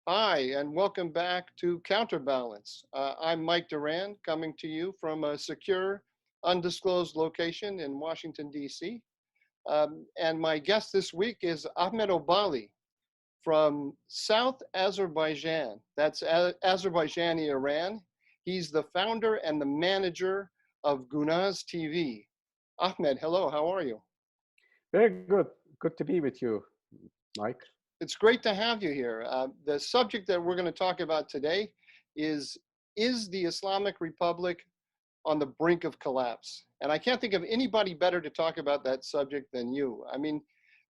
Hi, and welcome back to Counterbalance. I'm Mike Doran, coming to you from a secure, undisclosed location in Washington, D.C. And my guest this week is Ahmad Obali from South Azerbaijan. That's Azerbaijani Iran. He's the founder and the manager of Gunaz TV. Ahmed, hello, how are you? Very good. Good to be with you, Mike. It's great to have you here. The subject that we're going to talk about today is Is the Islamic Republic on the brink of collapse? And I can't think of anybody better to talk about that subject than you.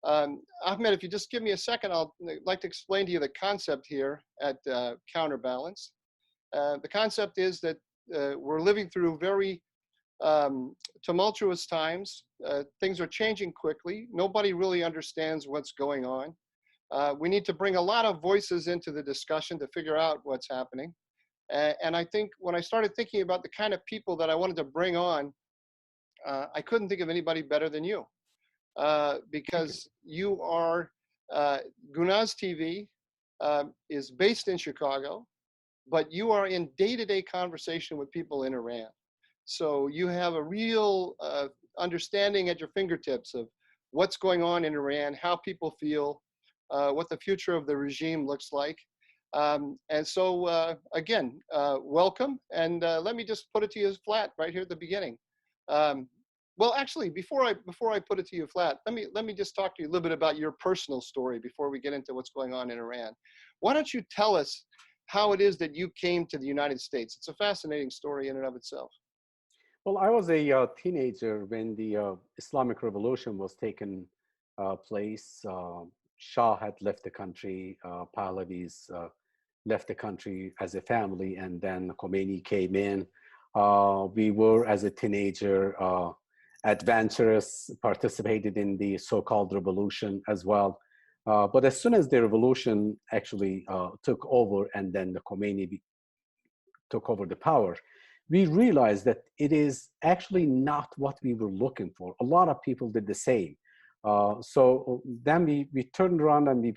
Ahmed, if you just give me a second, I'd like to explain to you the concept here at Counterbalance. The concept is that we're living through very tumultuous times. Things are changing quickly. Nobody really understands what's going on. We need to bring a lot of voices into the discussion to figure out what's happening. And I think when I started thinking about the kind of people that I wanted to bring on, I couldn't think of anybody better than you, Thank you. because you are, Gunaz TV is based in Chicago, but you are in day-to-day conversation with people in Iran. So you have a real understanding at your fingertips of what's going on in Iran, how people feel, what the future of the regime looks like. Again, welcome. And let me just put it to you flat right here at the beginning. Um, well, actually, before I put it to you flat, let me just talk to you a little bit about your personal story before we get into what's going on in Iran. Why don't you tell us how it is that you came to the United States? It's a fascinating story in and of itself. Well, I was a teenager when the Islamic Revolution was taking place. Shah had left the country, Pahlavis left the country as a family, and then Khomeini came in. We were, as a teenager, adventurous, participated in the so-called revolution as well. But as soon as the revolution actually took over, and then the Khomeini took over the power, we realized that it is actually not what we were looking for. A lot of people did the same. So then we turned around and we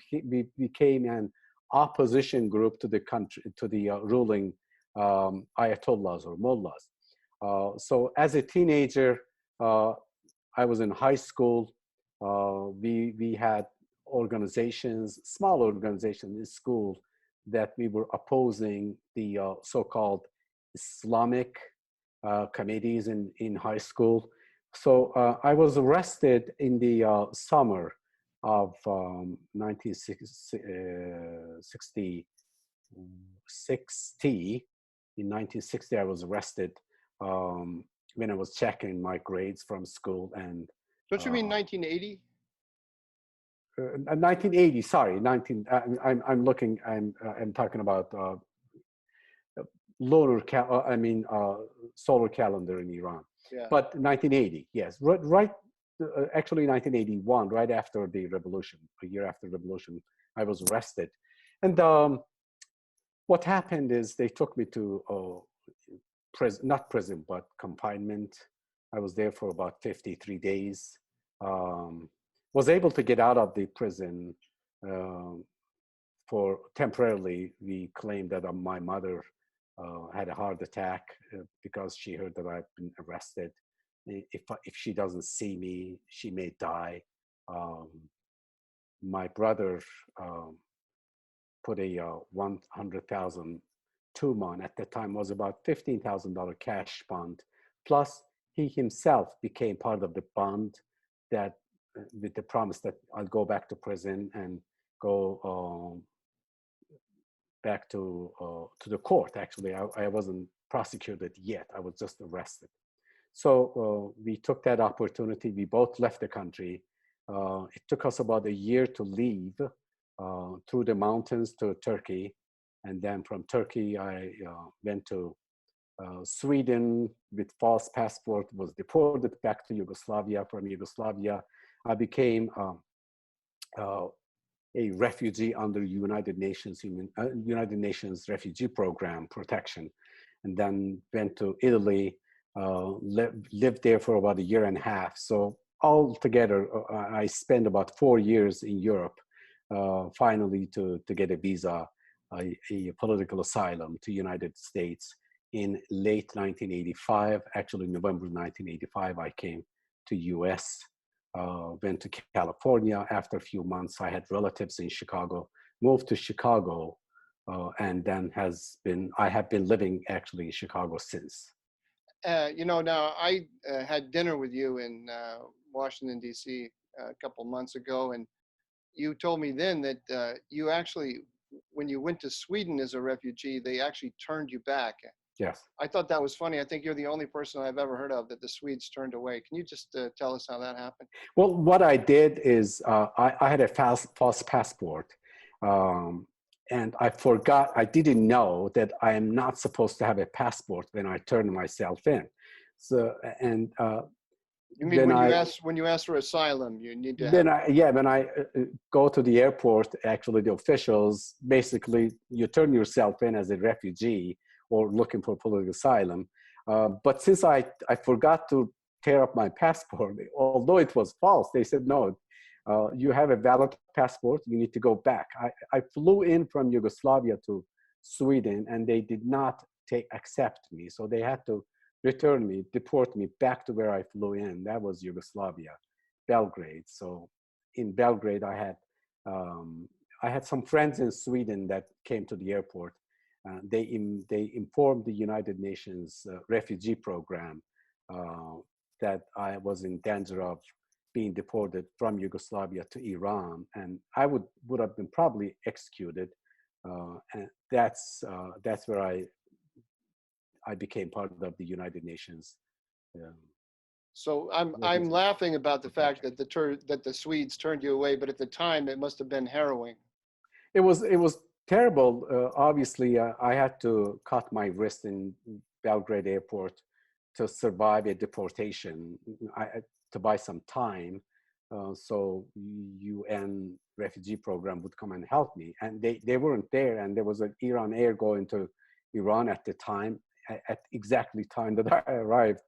became an opposition group to the country, to the ruling ayatollahs or mullahs. So as a teenager, uh, I was in high school. We had organizations, small organizations in school, that we were opposing the so-called Islamic committees in high school. So I was arrested in the summer of 1960. In 1960, I was arrested when I was checking my grades from school, and Don't you mean uh, 1980? 1980. Sorry, 19. I'm looking. I'm talking about solar calendar in Iran. Yeah. But 1980, yes, right. Actually, 1981, right after the revolution, a year after the revolution, I was arrested, and what happened is they took me to not prison, but confinement. I was there for about 53 days. Um, was able to get out of the prison um, for temporarily. We claimed that my mother had a heart attack because she heard that I've been arrested. If she doesn't see me, she may die. Um, my brother put a 100,000 bond. At the time was about $15,000 cash bond. Plus, he himself became part of the bond that, with the promise that I'll go back to prison and go back to the court. Actually, I wasn't prosecuted yet. I was just arrested. So we took that opportunity. We both left the country. It took us about a year to leave through the mountains to Turkey. And then from Turkey, I went to Sweden with false passport, was deported back to Yugoslavia. From Yugoslavia, I became uh, a refugee under United Nations Refugee Program protection, and then went to Italy, lived there for about a year and a half. So altogether, I spent about 4 years in Europe, finally to get a visa a political asylum to United States in late 1985. Actually, November 1985, I came to US, went to California. After a few months, I had relatives in Chicago, moved to Chicago, and then I have been living actually in Chicago since. Now I had dinner with you in Washington, D.C. A couple months ago, and you told me then that you actually, when you went to Sweden as a refugee, they actually turned you back. Yes. I thought that was funny. I think you're the only person I've ever heard of that the Swedes turned away. Can you just tell us how that happened? Well, what I did is I had a false passport. And I didn't know that I am not supposed to have a passport when I turn myself in. So, and You mean then when you ask for asylum, you need to when I go to the airport, actually the officials, basically you turn yourself in as a refugee or looking for political asylum. But since I forgot to tear up my passport, although it was false, they said, no, you have a valid passport, you need to go back. I flew in from Yugoslavia to Sweden, and they did not accept me. So they had to return me, deport me back to where I flew in. That was Yugoslavia, Belgrade. So in Belgrade, I had some friends in Sweden that came to the airport. They informed the United Nations refugee program that I was in danger of being deported from Yugoslavia to Iran, and I would have been probably executed. And that's where I became part of the United Nations. So I'm laughing about the fact that the Swedes turned you away, but at the time it must have been harrowing. It was terrible. Obviously, I had to cut my wrist in Belgrade airport to survive a deportation, to buy some time. So UN refugee program would come and help me. And they weren't there. And there was an Iran Air going to Iran at the time, at exactly time that I arrived.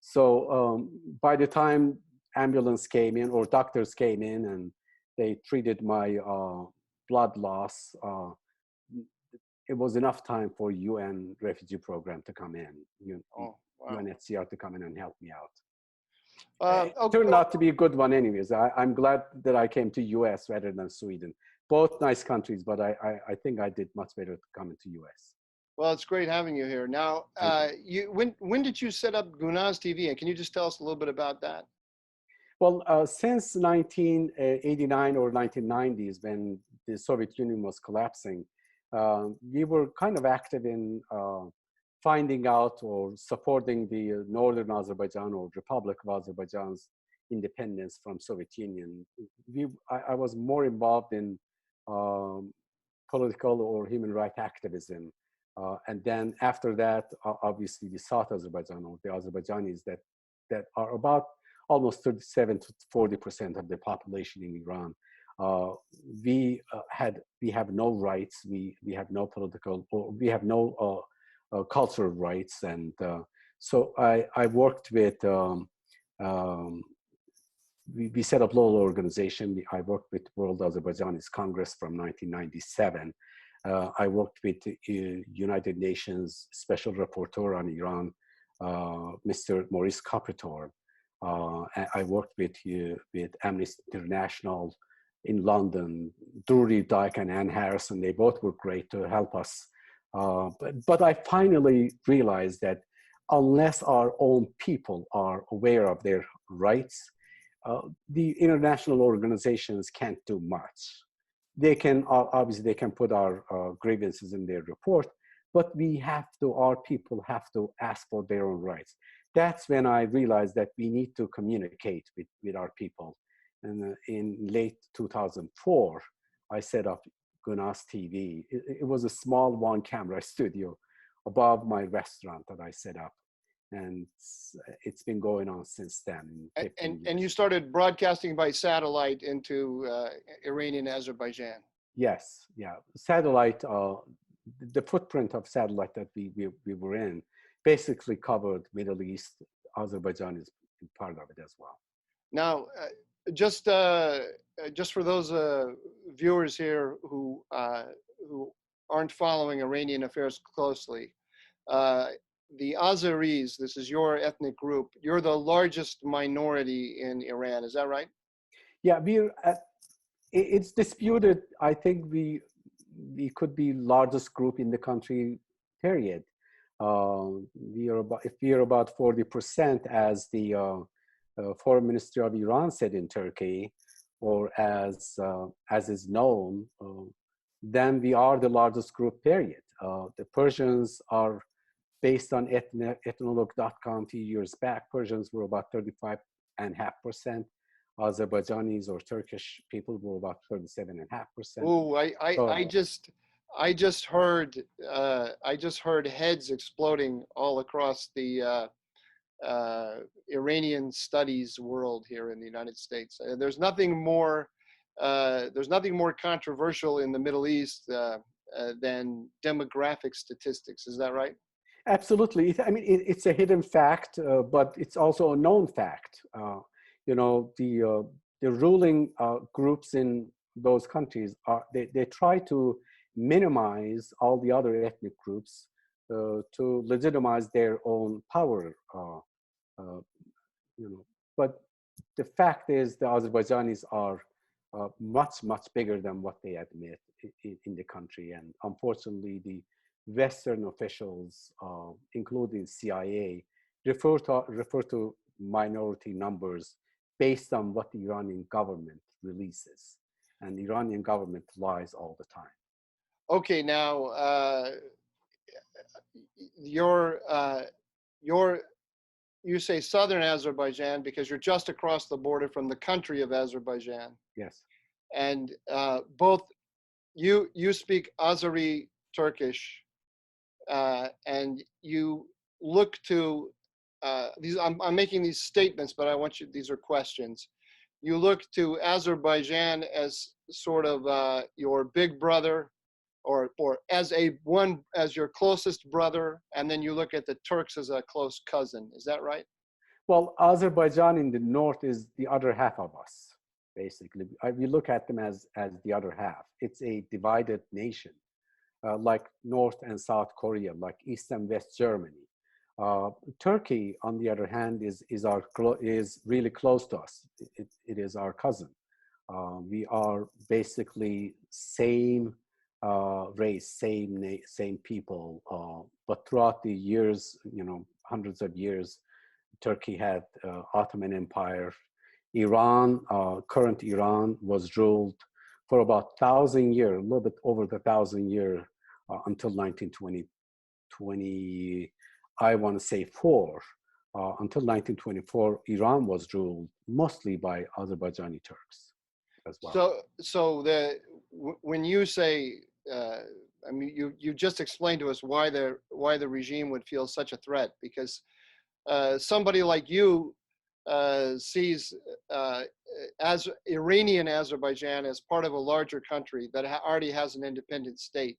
So by the time ambulance came in or doctors came in and they treated my blood loss, it was enough time for UN refugee program to come in, Oh, wow. UNHCR to come in and help me out. Okay. It turned out to be a good one anyways. I'm glad that I came to US rather than Sweden. Both nice countries, but I think I did much better coming to US. Well, it's great having you here. Now, when did you set up Gunaz TV, and can you just tell us a little bit about that? Well, since 1989 or 1990s, when the Soviet Union was collapsing, we were kind of active in finding out or supporting the Northern Azerbaijan or Republic of Azerbaijan's independence from Soviet Union. I was more involved in political or human rights activism. And then after that, obviously the South Azerbaijan or the Azerbaijanis that are about almost 37 to 40% of the population in Iran. We have no rights. We have no political, or we have no cultural rights. And so I worked with, we set up a little organization. I worked with World Azerbaijanis Congress from 1997. I worked with the United Nations Special Rapporteur on Iran, Mr. Maurice Capitor. I worked with Amnesty International in London, Drury Dyke and Anne Harrison. They both were great to help us. But I finally realized that unless our own people are aware of their rights, the international organizations can't do much. They can, obviously, they can put our grievances in their report, but our people have to ask for their own rights. That's when I realized that we need to communicate with our people. And in late 2004, I set up Gunaz TV. It was a small one-camera studio above my restaurant that I set up. And it's been going on since then. And you started broadcasting by satellite into Iranian Azerbaijan. Yes, yeah. Satellite, the footprint of satellite that we were in basically covered Middle East. Azerbaijan is part of it as well. Now, just for those viewers here who aren't following Iranian affairs closely, uh, the Azeris, this is your ethnic group, you're the largest minority in Iran. Is that right? Yeah, it's disputed. I think we could be largest group in the country, period. We are about, if we are about 40%, as the foreign minister of Iran said in Turkey, or as is known, then we are the largest group, period. The Persians are, based on ethnologue.com a few years back, Persians were about 35.5%. Azerbaijanis or Turkish people were about 37.5%. Oh, So I just heard I just heard heads exploding all across the Iranian studies world here in the United States. There's nothing more controversial in the Middle East than demographic statistics. Is that right? absolutely, I mean, it's a hidden fact, but it's also a known fact. You know, the ruling groups in those countries are they try to minimize all the other ethnic groups to legitimize their own power. Uh, you know, but the fact is the Azerbaijanis are much bigger than what they admit in the country, and unfortunately, the Western officials, including CIA, refer to minority numbers based on what the Iranian government releases, and the Iranian government lies all the time. Okay, now your your you say southern Azerbaijan because you're just across the border from the country of Azerbaijan, Yes. and both you speak Azeri Turkish, and you look to these. I'm making these statements, but I want you. These are questions. You look to Azerbaijan as sort of your big brother, or as your closest brother, and then you look at the Turks as a close cousin. Is that right? Well, Azerbaijan in the north is the other half of us, basically. We look at them as the other half. It's a divided nation, like North and South Korea, like East and West Germany. Turkey, on the other hand, is really close to us. It is our cousin. We are basically same race, same people. But throughout the years, you know, hundreds of years, Turkey had Ottoman Empire. Iran, current Iran, was ruled for about 1,000 years, a little bit over the 1,000 year, until 1920, I want to say four. Until 1924, Iran was ruled mostly by Azerbaijani Turks as well. When you say, I mean, you just explained to us why the regime would feel such a threat, because somebody like you sees as Iranian Azerbaijan as part of a larger country that already has an independent state,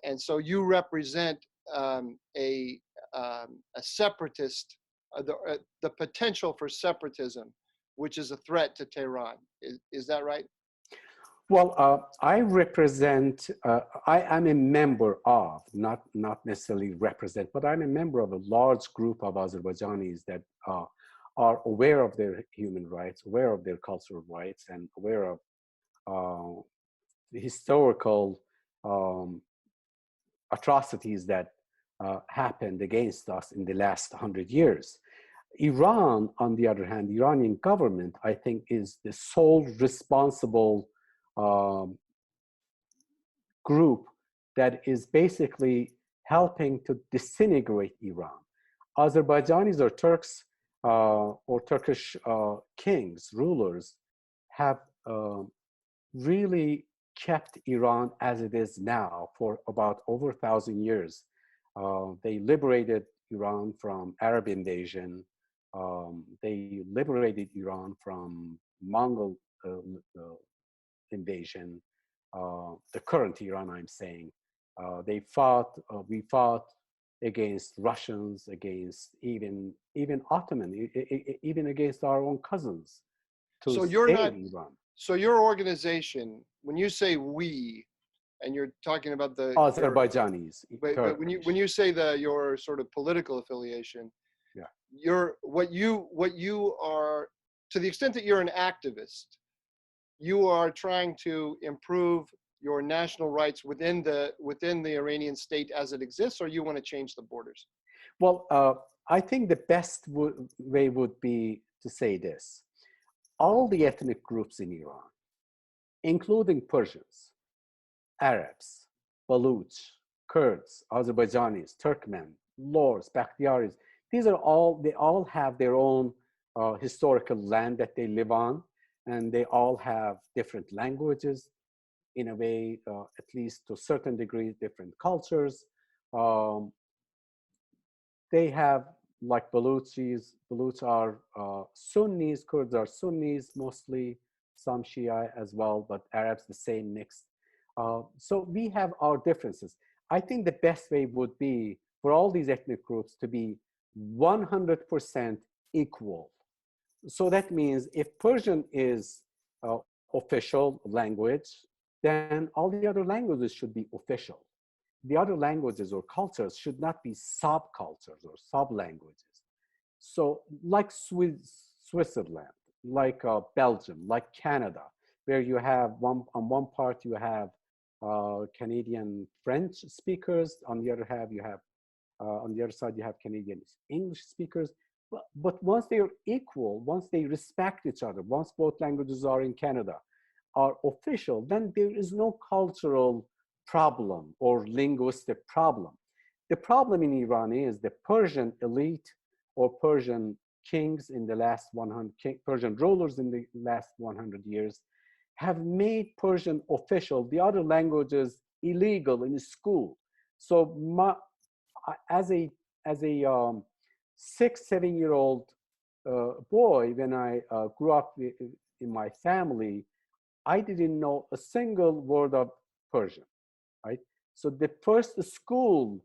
and so you represent a separatist, the potential for separatism, which is a threat to Tehran. Is that right? Well, I represent, I am a member of, not necessarily represent, but I'm a member of a large group of Azerbaijanis that are aware of their human rights, aware of their cultural rights, and aware of the historical atrocities that happened against us in the last 100 years. Iran, on the other hand, the Iranian government, I think, is the sole responsible group that is basically helping to disintegrate Iran. Azerbaijanis or Turks or Turkish kings, rulers, have really kept Iran as it is now for about over 1,000 years. They liberated Iran from Arab invasion. They liberated Iran from Mongol invasion. The current Iran, I'm saying. We fought against Russians, against even Ottoman, even against our own cousins to So you're save not. Iran. So your organization, when you say we, and you're talking about your, Azerbaijanis, but when you say your sort of political affiliation, yeah. what you are, to the extent that you're an activist, you are trying to improve your national rights within the Iranian state as it exists, or you want to change the borders? Well, I think the best way would be to say this. All the ethnic groups in Iran, including Persians, Arabs, Baluch, Kurds, Azerbaijanis, Turkmen, Lors, Bakhtiaris, they all have their own historical land that they live on, and they all have different languages, in a way, at least to a certain degree, different cultures. Um, they have, like Baluch are Sunnis, Kurds are Sunnis, mostly some Shia as well, but Arabs the same mix. So we have our differences. I think the best way would be for all these ethnic groups to be 100% equal. So that means if Persian is official language, then all the other languages should be official. The other languages or cultures should not be subcultures or sub-languages. So like Switzerland, like Belgium, like Canada, where you have on one part you have Canadian French speakers, on the other hand you have on the other side you have Canadian English speakers. But once they are equal, once they respect each other, once both languages are in Canada, are official, then there is no cultural problem or linguistic problem. The problem in Iran is the Persian elite or Persian kings in the last 100, Persian rulers in the last 100 years have made Persian official, the other languages illegal in school. So as a 6, 7-year-old boy, when I grew up in my family, I didn't know a single word of Persian, right? So the first school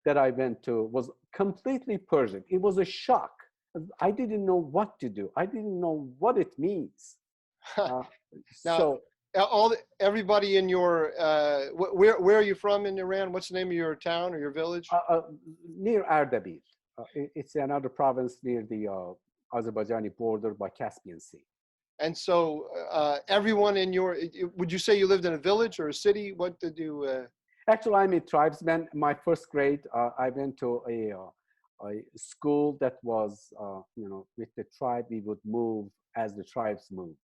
that I went to was completely Persian. It was a shock. I didn't know what to do. I didn't know what it means. Now, everybody in your where are you from in Iran? What's the name of your town or your village? Near Ardabil. It's another province near the Azerbaijani border by Caspian Sea. And so everyone in would you say you lived in a village or a city? What did you? Actually, I'm a tribesman. My first grade, I went to a school that was, with the tribe. We would move as the tribes moved.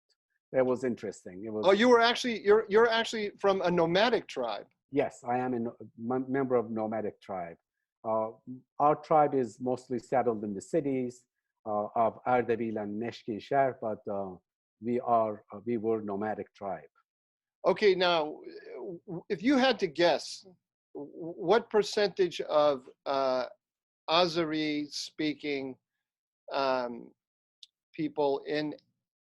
That was interesting. It was. Oh, you're actually from a nomadic tribe. Yes, I am a member of nomadic tribe. Our tribe is mostly settled in the cities of Ardabil and Neshki Shar, but we were nomadic tribe. Okay, now, if you had to guess, what percentage of Azeri-speaking people in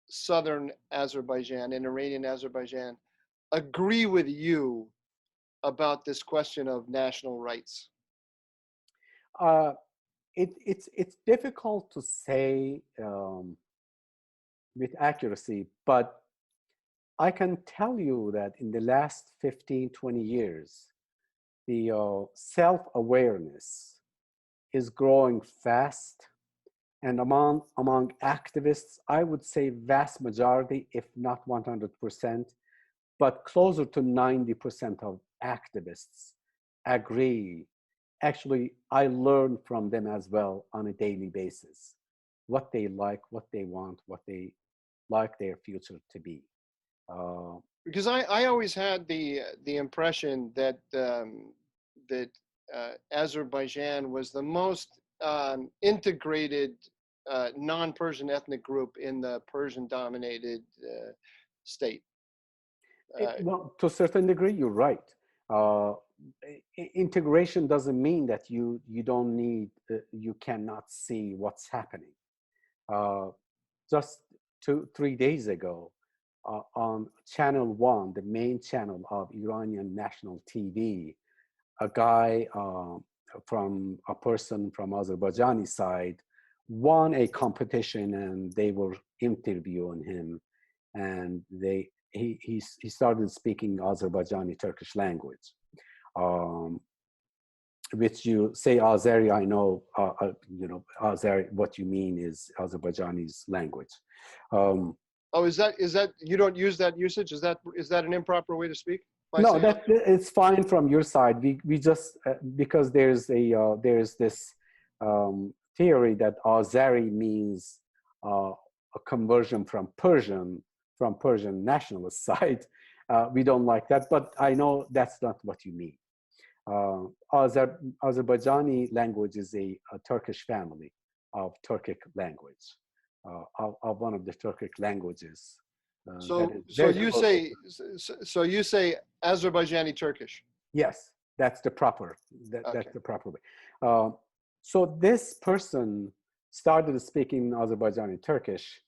southern Azerbaijan, in Iranian Azerbaijan, agree with you about this question of national rights? It's difficult to say with accuracy, but I can tell you that in the last 15, 20 years, the self-awareness is growing fast. And among activists, I would say vast majority, if not 100%, but closer to 90% of activists agree. Actually, I learn from them as well on a daily basis, what they like, what they want, what they like their future to be. Because I always had the impression that Azerbaijan was the most integrated non-Persian ethnic group in the Persian-dominated state. Well, to a certain degree, you're right. Integration doesn't mean that you don't need, you cannot see what's happening. Just 3 days ago, on Channel 1, the main channel of Iranian national TV, a guy a person from Azerbaijani side won a competition, and they were interviewing him. and he started speaking Azerbaijani Turkish language, um, which you say Azeri. I know, Azeri. What you mean is Azerbaijani's language. Oh, is that you don't use that usage? Is that an improper way to speak? By No, saying that it's fine from your side. We just because there's this theory that Azeri means a conversion from Persian nationalist side. We don't like that, but I know that's not what you mean. Azerbaijani language is a Turkish family of Turkic language, of one of the Turkic languages that so is so very you close. say Azerbaijani Turkish. Yes, that's the proper. Okay. That's the proper way. So this person started speaking Azerbaijani Turkish.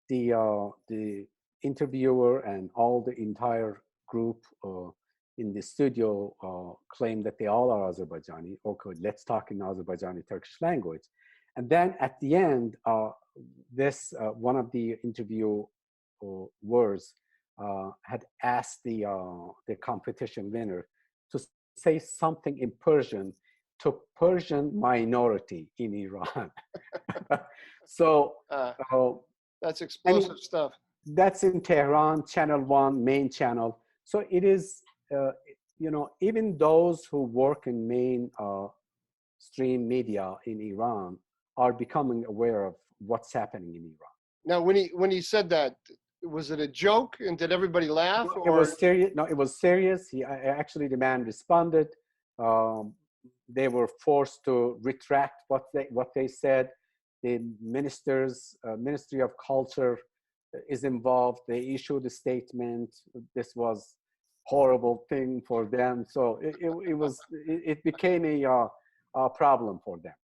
The interviewer and all the entire group in the studio claimed that they all are Azerbaijani. Okay, let's talk in Azerbaijani Turkish language. And then at the end, this one of the interviewers had asked the competition winner to say something in Persian to Persian minority in Iran. So that's explosive stuff. That's in Tehran, Channel 1, main channel. So it is, even those who work in main stream media in Iran are becoming aware of what's happening in Iran. Now, when he said that, was it a joke, and did everybody laugh? No, or it was serious. No, it was serious. Actually, the man responded. They were forced to retract what they said. The Ministry of Culture is involved. They issued a statement. This was horrible thing for them. So it became a problem for them.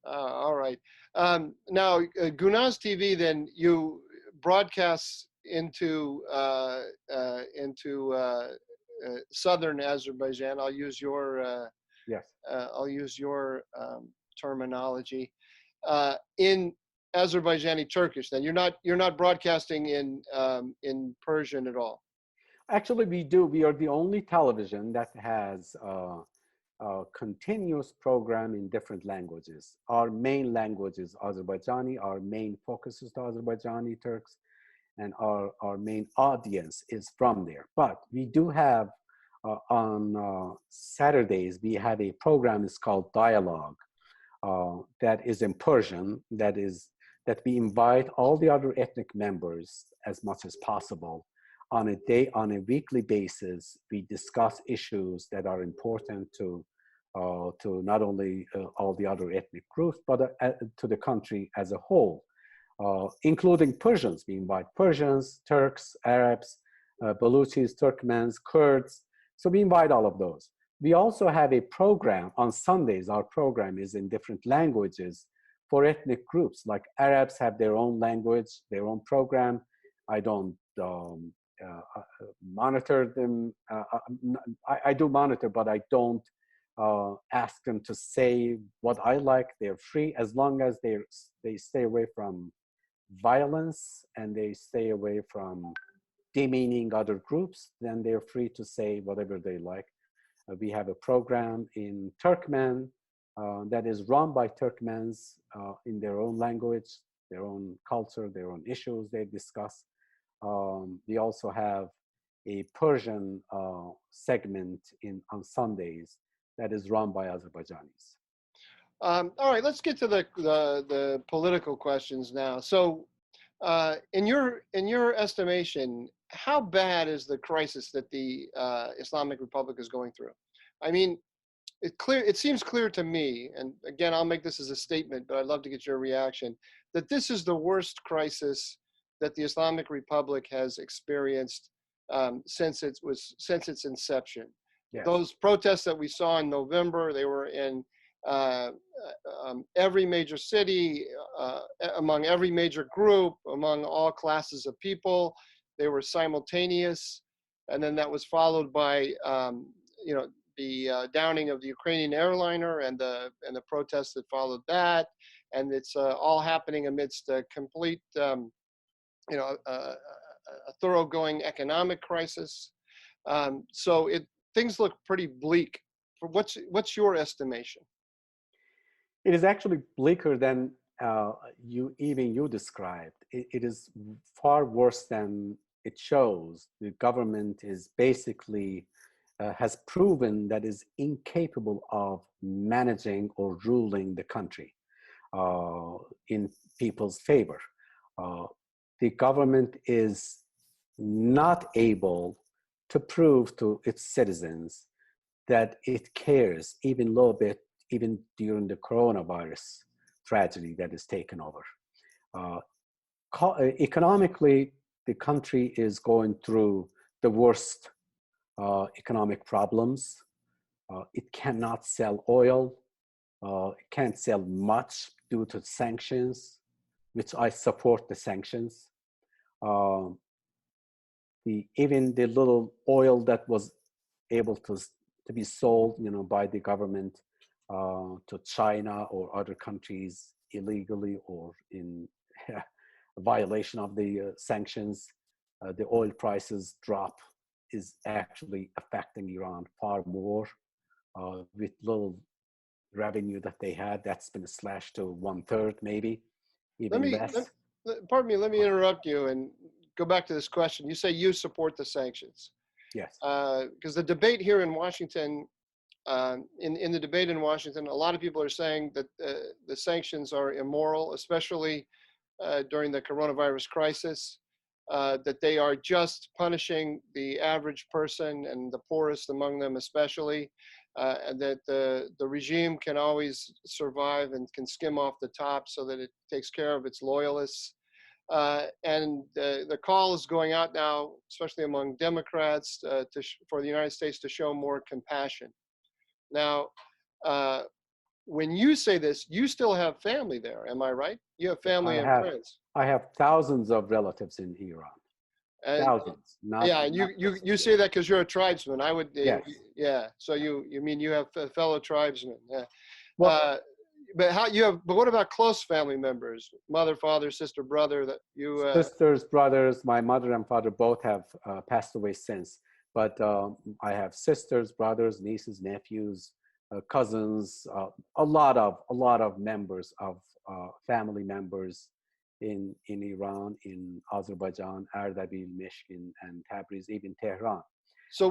All right. Now, Gunaz TV, then you broadcast into southern Azerbaijan. I'll use your Yes. I'll use your terminology in Azerbaijani Turkish. Then you're not broadcasting in Persian at all. Actually, we do. We are the only television that has a continuous program in different languages. Our main language is Azerbaijani. Our main focus is the Azerbaijani Turks, and our main audience is from there. But we do have on Saturdays, we have a program. It's called Dialogue. That is in Persian. That we invite all the other ethnic members as much as possible. On a weekly basis, we discuss issues that are important to not only all the other ethnic groups, but to the country as a whole, including Persians. We invite Persians, Turks, Arabs, Baluchis, Turkmens, Kurds. So we invite all of those. We also have a program on Sundays. Our program is in different languages for ethnic groups. Like Arabs have their own language, their own program. I don't monitor them. I do monitor, but I don't ask them to say what I like. They're free as long as they stay away from violence and they stay away from demeaning other groups. Then they're free to say whatever they like. We have a program in Turkmen that is run by Turkmens in their own language, their own culture, their own issues they discuss. We also have a Persian segment on Sundays that is run by Azerbaijanis. All right, let's get to the political questions now. So, in your estimation, how bad is the crisis that the Islamic Republic is going through? I mean, it seems clear to me, and again, I'll make this as a statement, but I'd love to get your reaction, that this is the worst crisis that the Islamic Republic has experienced since its inception. Yes. Those protests that we saw in November, they were in every major city, among every major group, among all classes of people. They were simultaneous, and then that was followed by the downing of the Ukrainian airliner and the protests that followed that, and it's all happening amidst a complete a thoroughgoing economic crisis. So things look pretty bleak. For what's your estimation? It is actually bleaker than you described. It is far worse than it shows. The government is basically has proven that is incapable of managing or ruling the country in people's favor. Uh, the government is not able to prove to its citizens that it cares even a little bit, even during the coronavirus tragedy that is taken over. Uh, Economically, the country is going through the worst economic problems. It cannot sell oil. It can't sell much due to sanctions, which I support the sanctions. Um, Even the little oil that was able to be sold, by the government to China or other countries illegally or in violation of the sanctions, the oil prices drop is actually affecting Iran far more with little revenue that they had. That's been slashed to 1/3, maybe Let even me, less. pardon me, let me interrupt you and go back to this question. You say you support the sanctions. Yes. Because the debate here in Washington, in the debate in Washington, a lot of people are saying that the sanctions are immoral, especially during the coronavirus crisis, that they are just punishing the average person and the poorest among them especially, and that the regime can always survive and can skim off the top so that it takes care of its loyalists. And the call is going out now, especially among Democrats, for the United States to show more compassion. Now, when you say this, you still have family there, am I right? You have I family and have friends. I have thousands of relatives in Iran. And Thousands, not yeah, and not just a you few. say that because you're a tribesman. I would, Yes. yeah. So you mean you have fellow tribesmen? Yeah. Well, Uh, but what about close family members, mother, father, sister, brother that you? sisters, brothers, my mother and father both have passed away since. But I have sisters, brothers, nieces, nephews, cousins, a lot of members of family members in Iran, in Azerbaijan, Ardabil, Mishkin, and Tabriz, even Tehran. So Uh,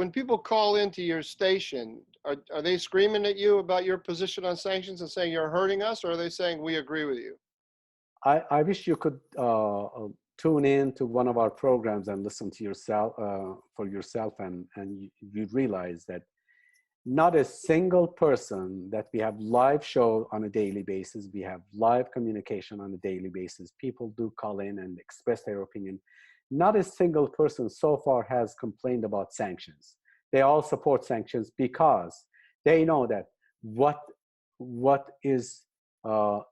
when people call into your station, are they screaming at you about your position on sanctions and saying you're hurting us, or are they saying we agree with you? I wish you could tune in to one of our programs and listen to yourself for yourself, and you realize that not a single person that we have live show on a daily basis, we have live communication on a daily basis. People do call in and express their opinion. Not a single person so far has complained about sanctions. They all support sanctions because they know that what is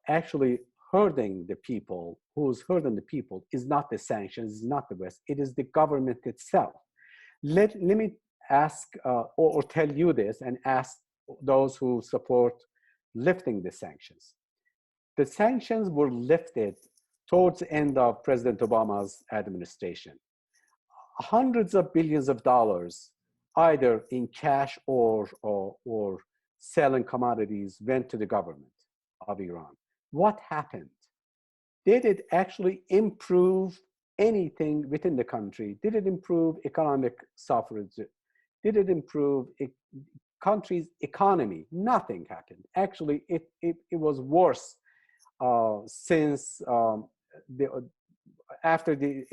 actually hurting the people, who's hurting the people, is not the sanctions, is not the West. It is the government itself. Let me ask or tell you this and ask those who support lifting the sanctions. The sanctions were lifted towards the end of President Obama's administration. Hundreds of billions of dollars, either in cash or selling commodities, went to the government of Iran. What happened? Did it actually improve anything within the country? Did it improve economic suffrage? Did it improve country's economy? Nothing happened. Actually, it was worse since after the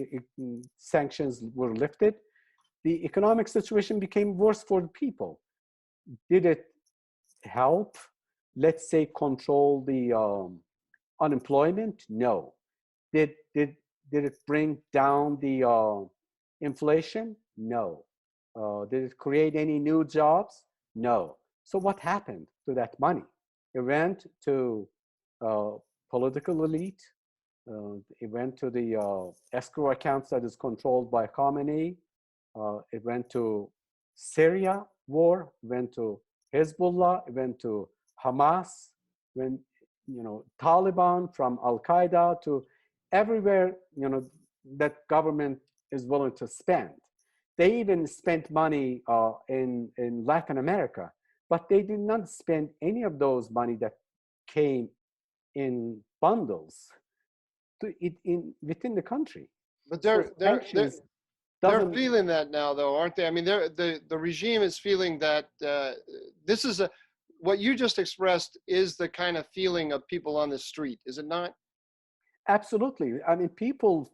sanctions were lifted. The economic situation became worse for the people. Did it help, let's say, control the unemployment? No. Did it bring down the inflation? No. Did it create any new jobs? No. So what happened to that money? It went to uh, political elite. It went to the escrow accounts that is controlled by Khamenei. It went to Syria war. Went to Hezbollah. It went to Hamas. When Taliban, from Al Qaeda to everywhere, that government is willing to spend. They even spent money in Latin America, but they did not spend any of those money that came in bundles to it in within the country. But So sanctions they're doesn't. feeling that now, though, aren't they? I mean, the regime is feeling that this is a what you just expressed is the kind of feeling of people on the street, is it not? Absolutely. I mean, people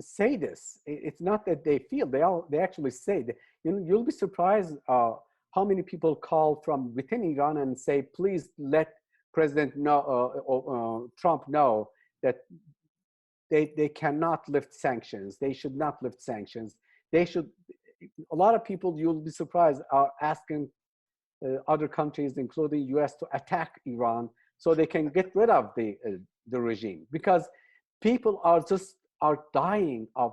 say this. It's not that they feel; they actually say. That, you'll be surprised how many people call from within Iran and say, "Please let President Trump know that they cannot lift sanctions. They should not lift sanctions. They should." A lot of people, you'll be surprised, are asking other countries, including U.S., to attack Iran so they can get rid of the regime, because people are dying of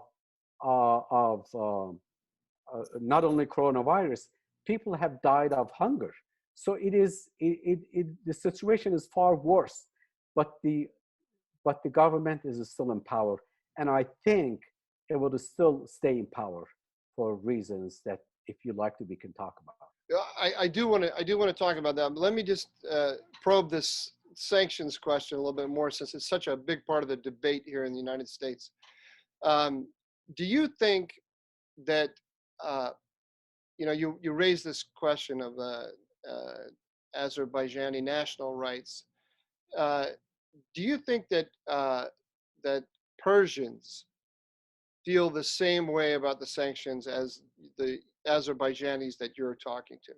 not only coronavirus. People have died of hunger. So the situation is far worse, but the government is still in power, and I think it will still stay in power for reasons that, if you like to, we can talk about. I do want to talk about that. But let me just probe this sanctions question a little bit more, since it's such a big part of the debate here in the United States. Do you think that you raised this question of Azerbaijani national rights? Uh, do you think that that Persians feel the same way about the sanctions as the Azerbaijanis that you're talking to?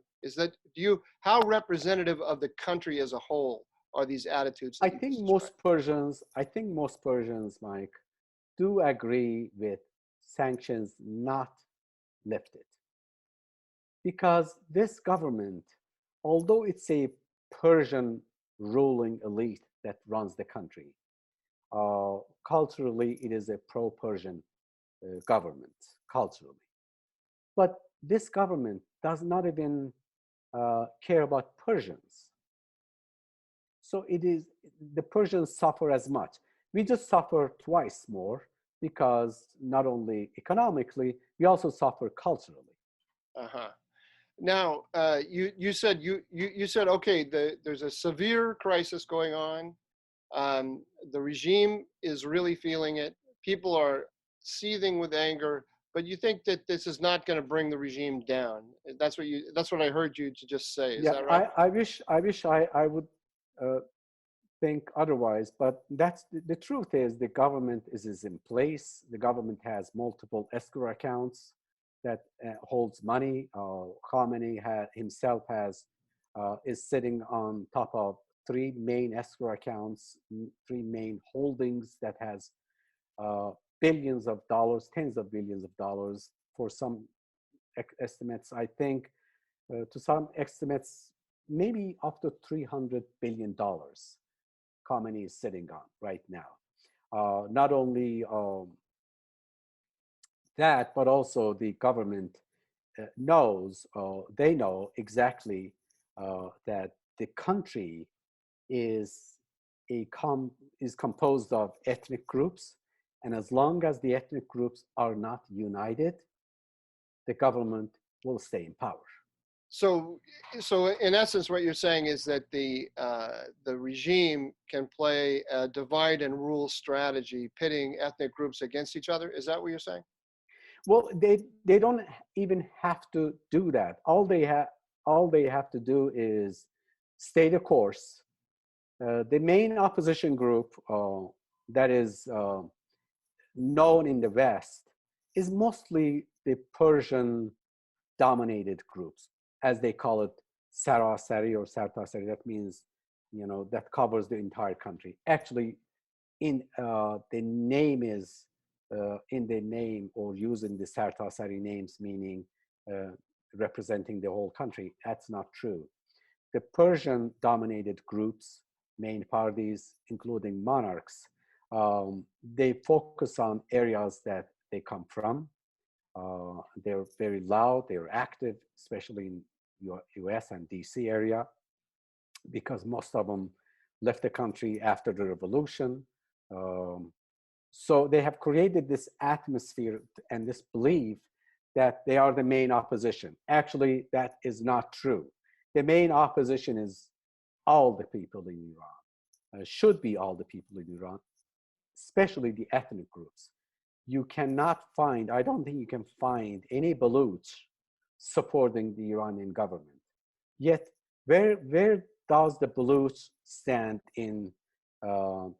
How representative of the country as a whole are these attitudes that I you think just described? most Persians, Mike, do agree with sanctions not lifted, because this government, although it's a Persian ruling elite that runs the country, culturally it is a pro-Persian government culturally. But this government does not even care about Persians. So it is the Persians suffer as much. We just suffer twice more, because not only economically, we also suffer culturally. Uh-huh. Now, you said, okay, there's a severe crisis going on. The regime is really feeling it. People are seething with anger, but you think that this is not going to bring the regime down. That's what I heard you to just say. Is Yeah, that right? I wish I would uh, think otherwise, but that's the truth. Is the government is in place. The government has multiple escrow accounts that holds money. Khamenei himself is sitting on top of three main escrow accounts, three main holdings that has uh, billions of dollars, tens of billions of dollars. For some estimates, I think, to some estimates, maybe up to $300 billion Khamenei is sitting on right now. Not only that, but also the government they know exactly that the country is is composed of ethnic groups, and as long as the ethnic groups are not united, the government will stay in power. So, so in essence, what you're saying is that the regime can play a divide and rule strategy, pitting ethnic groups against each other. Is that what you're saying? Well, they don't even have to do that. All they have to do is stay the course. The main opposition group that is known in the West is mostly the Persian dominated groups, as they call it, Sarasari or Sartasari. That means, that covers the entire country. Actually, in the name is in the name, or using the Sartasari names, meaning uh, representing the whole country. That's not true. The Persian dominated groups, main parties, including monarchs, they focus on areas that they come from. They're very loud, they're active, especially in US and DC area, because most of them left the country after the revolution. Um, So they have created this atmosphere and this belief that they are the main opposition. Actually, that is not true. The main opposition is all the people in Iran, should be all the people in Iran, especially the ethnic groups. You cannot find, I don't think you can find any Baluch supporting the Iranian government. Yet, where does the Baluch stand in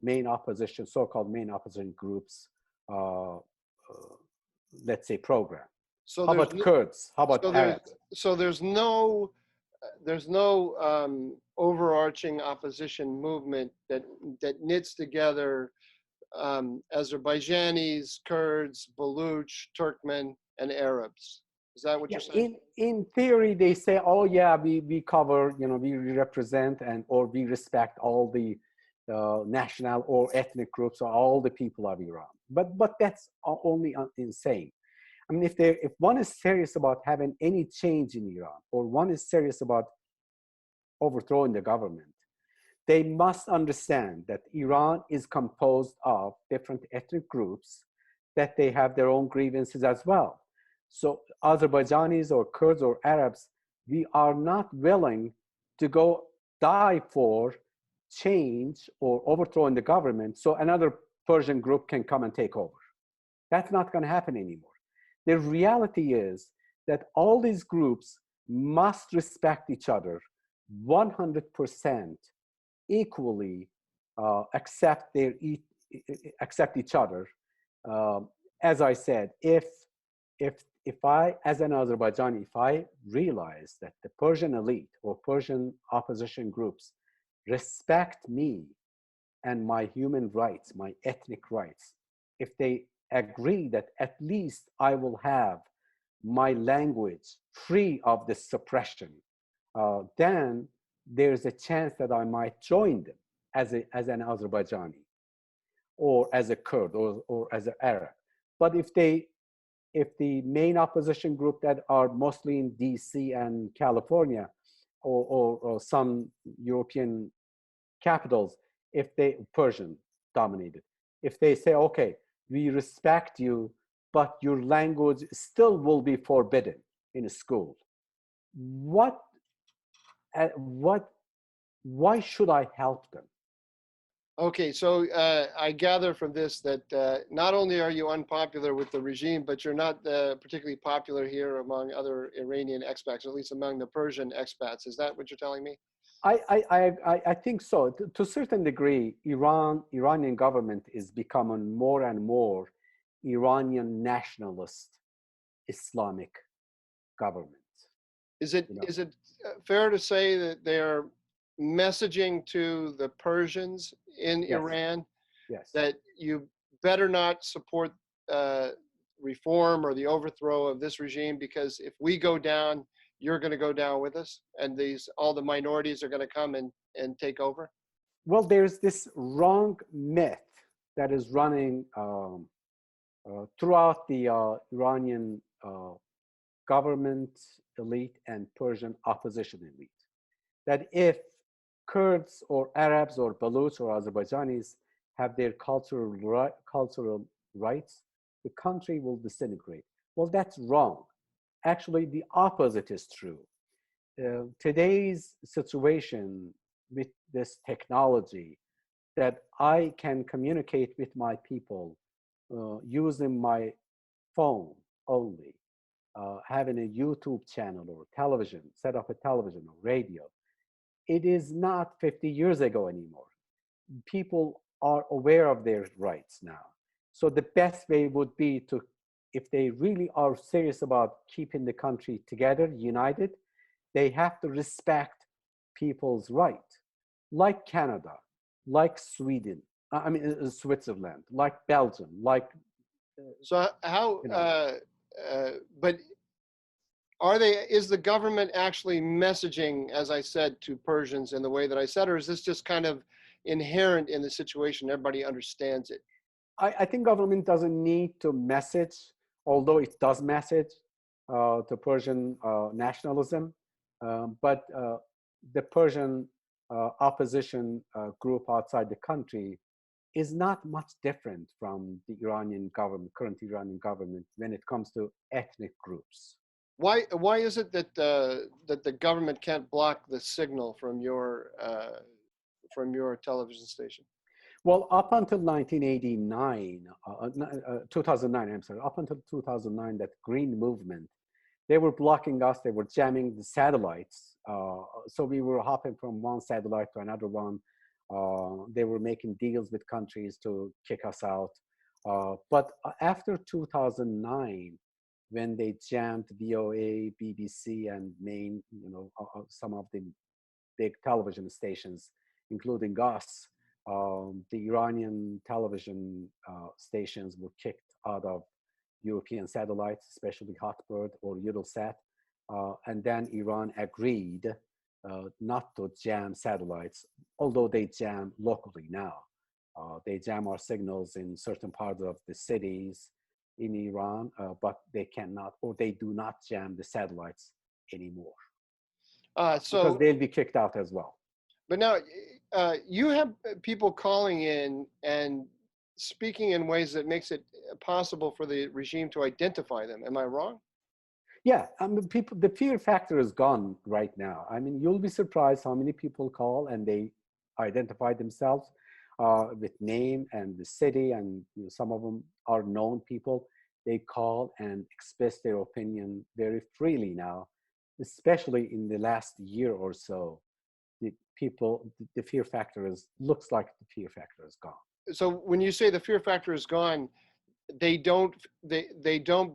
main opposition, so-called main opposition groups, let's say, program? So How there's about Kurds? How about so there's Arabs? so there's no overarching opposition movement that knits together Azerbaijanis, Kurds, Baluch, Turkmen, and Arabs. Is that what Yeah, you're saying? in theory, they say, oh yeah, we cover, we represent and or we respect all the national or ethnic groups or all the people of Iran. But that's only insane. I mean, if one is serious about having any change in Iran, or one is serious about overthrowing the government, they must understand that Iran is composed of different ethnic groups, that they have their own grievances as well. So Azerbaijanis or Kurds or Arabs, we are not willing to go die for change or overthrowing the government so another Persian group can come and take over. That's not going to happen anymore. The reality is that all these groups must respect each other 100% equally, accept each other. As I said, if I, as an Azerbaijani, if I realize that the Persian elite or Persian opposition groups respect me and my human rights, my ethnic rights, if they agree that at least I will have my language free of this suppression, then there's a chance that I might join them as an Azerbaijani or as a Kurd or as an Arab. But if the main opposition group that are mostly in DC and California or some European capitals, if they Persian dominated, if they say, okay, we respect you, but your language still will be forbidden in a school, what what why should I help them? Okay, so I gather from this that not only are you unpopular with the regime, but you're not particularly popular here among other Iranian expats, at least among the Persian expats. Is that what you're telling me? I think so. To a certain degree, Iranian government is becoming more and more Iranian nationalist Islamic government. Is it You know, fair to say that they're messaging to the Persians in yes, Iran yes. that you better not support uh, reform or the overthrow of this regime, because if we go down, you're going to go down with us, and these all the minorities are going to come and take over? Well, there's this wrong myth that is running throughout the Iranian government elite and Persian opposition elite, that if Kurds or Arabs or Baluch or Azerbaijanis have their cultural rights, the country will disintegrate. Well, that's wrong. Actually, the opposite is true. Today's situation with this technology, that I can communicate with my people using my phone only, having a YouTube channel or television, set up a television or radio. It is not 50 years ago anymore. People are aware of their rights now. So the best way would be to, if they really are serious about keeping the country together, united, they have to respect people's right, like Canada, like Sweden, Switzerland, like Belgium, like, So how you know, but is the government actually messaging, as I said, to Persians in the way that I said, or is this just kind of inherent in the situation? Everybody understands it. I think government doesn't need to message, although it does message to Persian nationalism, but the Persian opposition group outside the country is not much different from the Iranian government, current Iranian government, when it comes to ethnic groups. Why is it that that the government can't block the signal from your television station? Well, up until 1989, 2009, I'm sorry, up until 2009, that Green Movement, they were blocking us, they were jamming the satellites. So we were hopping from one satellite to another one. They were making deals with countries to kick us out. But after 2009, when they jammed VOA, BBC, and main, some of the big television stations, including us, the Iranian television stations were kicked out of European satellites, especially Hotbird or Eutelsat. And then Iran agreed not to jam satellites, although they jam locally now. They jam our signals in certain parts of the cities in Iran, but they cannot, or they do not jam the satellites anymore. Because they'll be kicked out as well. But now you have people calling in and speaking in ways that makes it possible for the regime to identify them. Am I wrong? Yeah, I mean, the fear factor is gone right now. I mean, you'll be surprised how many people call and they identify themselves with name and the city, and some of them are known people. They call and express their opinion very freely now, especially in the last year or so. The fear factor looks like the fear factor is gone. So when you say the fear factor is gone, they don't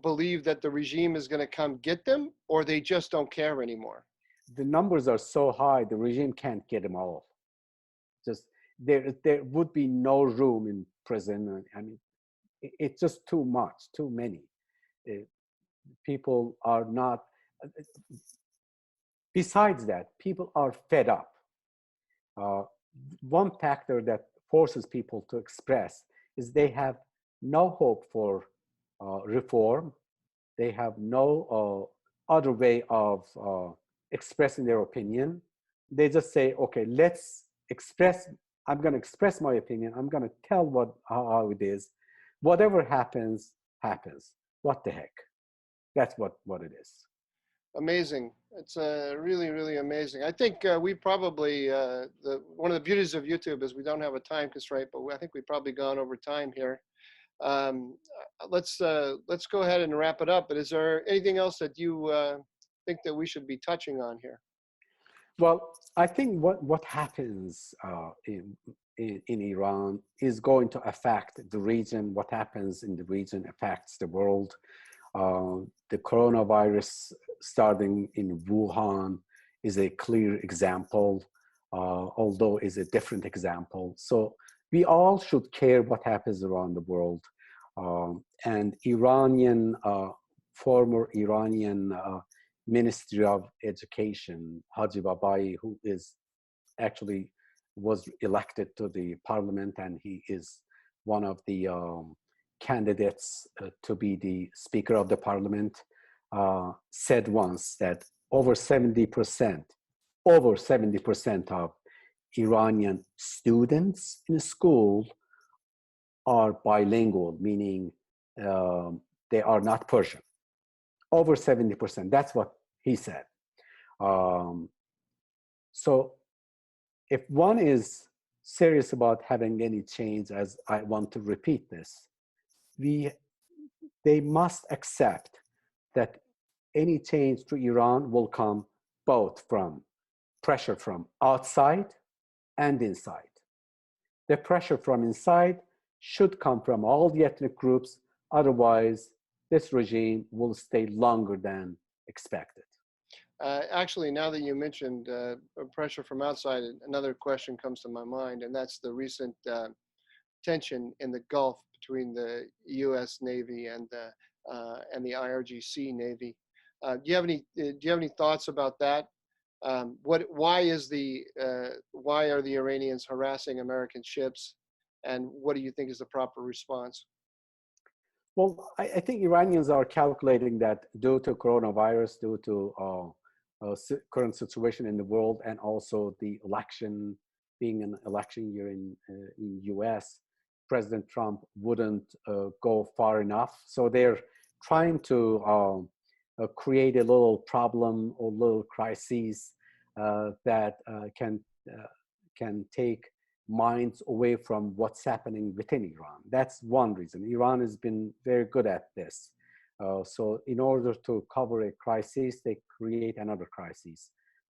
believe that the regime is going to come get them, or they just don't care anymore? The numbers are so high, the regime can't get them all. Just there would be no room in prison. I mean, it's just too much, too many. People are not. Besides that, people are fed up. One factor that forces people to express is they have no hope for reform. They have no other way of expressing their opinion. They just say, okay, let's express, I'm going to express my opinion. I'm going to tell how it is. Whatever happens, happens. What the heck? That's what it is. Amazing. It's really, really amazing. I think we probably, one of the beauties of YouTube is we don't have a time constraint, but I think we've probably gone over time here. Let's go ahead and wrap it up. But is there anything else that you think that we should be touching on here? Well, I think what happens in Iran is going to affect the region. What happens in the region affects the world. The coronavirus starting in Wuhan is a clear example, although is a different example. So we all should care what happens around the world. And former Iranian Ministry of Education, Haji Babai, who was elected to the parliament, and he is one of the candidates to be the Speaker of the Parliament, said once that over 70% of Iranian students in school are bilingual, meaning they are not Persian. Over 70%, that's what he said. So if one is serious about having any change, as I want to repeat this, they must accept that any change to Iran will come both from pressure from outside and inside. The pressure from inside should come from all the ethnic groups. Otherwise, this regime will stay longer than expected. Actually, now that you mentioned pressure from outside, another question comes to my mind, and that's the recent tension in the Gulf between the U.S. Navy and the IRGC Navy. Do you have any thoughts about that? Why are the Iranians harassing American ships, and what do you think is the proper response? Well, I think Iranians are calculating that due to coronavirus, due to current situation in the world, and also the election being an election year in U.S., President Trump wouldn't go far enough. So they're trying to create a little problem or little crises that can take minds away from what's happening within Iran. That's one reason. Iran has been very good at this. So in order to cover a crisis, they create another crisis.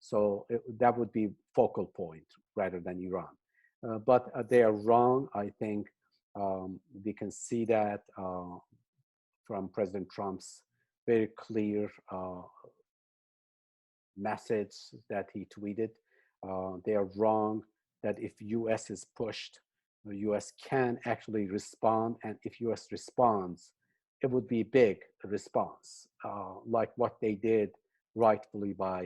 So that would be focal point rather than Iran. But they are wrong. I think we can see that from President Trump's very clear message that he tweeted. They are wrong that if US is pushed, the US can actually respond. And if US responds, it would be a big response, like what they did rightfully by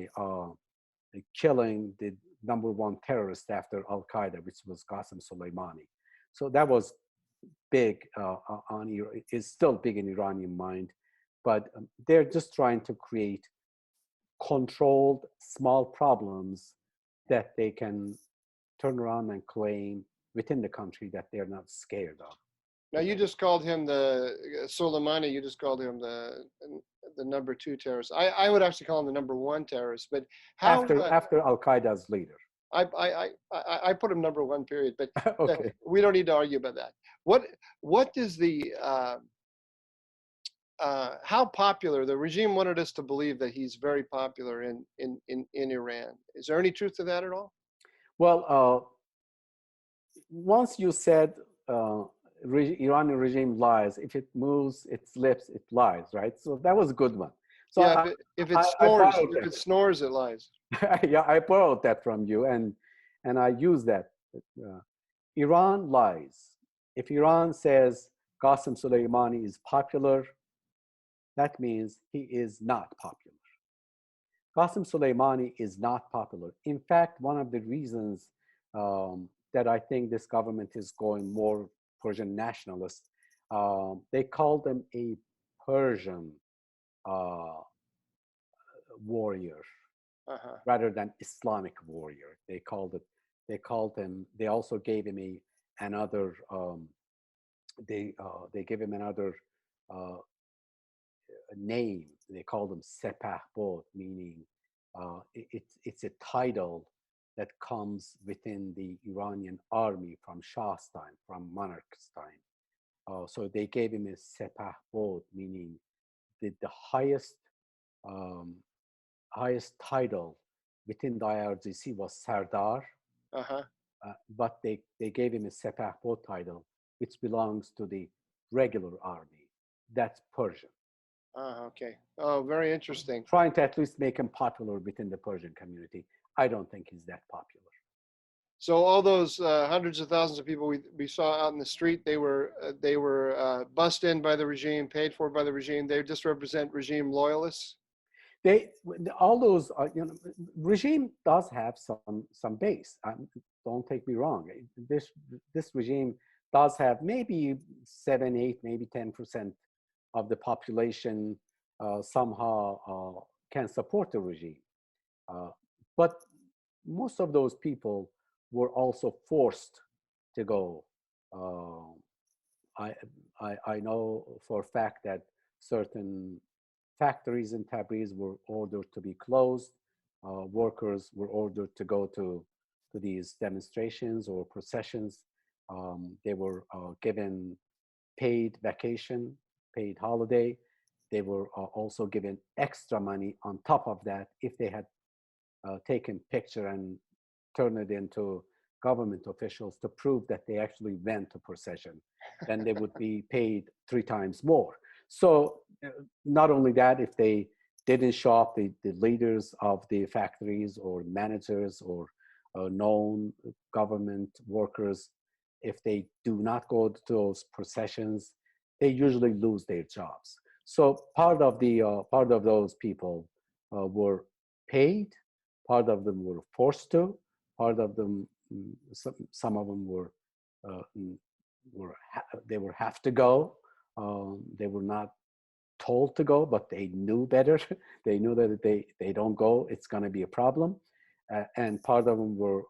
killing the number one terrorist after Al-Qaeda, which was Qasem Soleimani. So that was big is still big in Iranian mind, but they're just trying to create controlled small problems that they can turn around and claim within the country that they're not scared of. Now you just called him the Soleimani. You just called him the number two terrorist. I would actually call him the number one terrorist. But how after Al Qaeda's leader? I put him number one. Period. But okay. We don't need to argue about that. What does the how popular the regime wanted us to believe that he's very popular in Iran? Is there any truth to that at all? Well, once you said Iranian regime lies, if it moves its lips, it lies, right? So that was a good one. So yeah, if it snores, it lies. Yeah, I borrowed that from you, and I use that. Iran lies. If Iran says Qasem Soleimani is popular, that means he is not popular. Qasem Soleimani is not popular. In fact, one of the reasons that I think this government is going more Persian nationalist, they call them a Persian warrior rather than Islamic warrior. They also gave him another name. They called him Sepahbod, meaning it's a title that comes within the Iranian army from Shah's time, from monarch's time. So they gave him a Sepahbod, meaning the highest title within the IRGC was Sardar, but they gave him a Sepahbod title, which belongs to the regular army. That's Persian. Okay. Oh, very interesting. Trying to at least make him popular within the Persian community. I don't think he's that popular. So all those hundreds of thousands of people we saw out in the street, they were bussed in by the regime, paid for by the regime. They just represent regime loyalists. All those regime does have some base. Don't take me wrong. This regime does have maybe 7, 8, maybe 10% of the population somehow can support the regime. But most of those people were also forced to go. I know for a fact that certain factories in Tabriz were ordered to be closed. Workers were ordered to go to these demonstrations or processions. They were given paid vacation, paid holiday. They were also given extra money on top of that if they had taken picture and turned it into government officials to prove that they actually went to procession. Then they would be paid 3 times more. So not only that, if they didn't show up, the leaders of the factories or managers or known government workers, if they do not go to those processions, they usually lose their jobs. So part of those people were paid, part of them were forced to, part of them, some of them they were have to go. They were not told to go, but they knew better. They knew that if they don't go, it's going to be a problem. And part of them were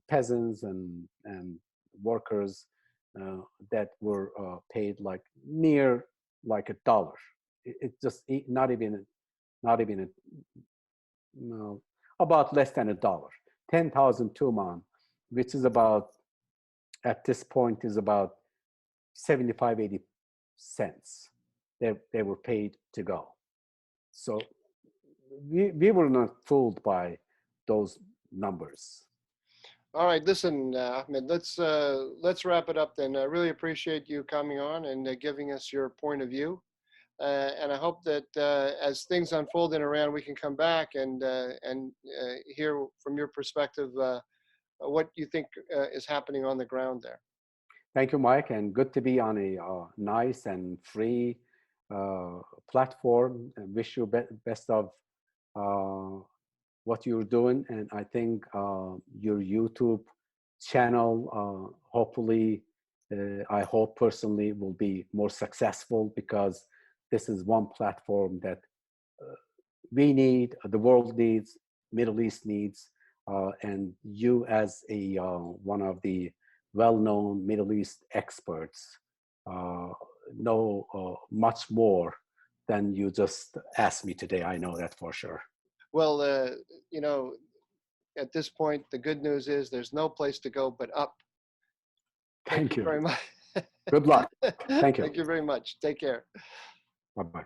peasants and workers that were paid like near like $1. It just not even a, no, about less than $1. 10,000 tuman, which is about at this point is about 75, 80 cents. They were paid to go. So we were not fooled by those numbers. All right, listen, Ahmed, let's wrap it up then. I really appreciate you coming on and giving us your point of view. And I hope that as things unfold in Iran, we can come back and hear from your perspective what you think is happening on the ground there. Thank you, Mike, and good to be on a nice and free platform. And wish you best of what you're doing, and I think your YouTube channel, hopefully, I hope personally, will be more successful, because this is one platform that we need, the world needs, Middle East needs, and you as a one of the well-known Middle East experts know much more than you just asked me today. I know that for sure. Well, you know, at this point, the good news is there's no place to go but up. Thank you very much. Good luck. Thank you. Thank you very much. Take care. Bye-bye.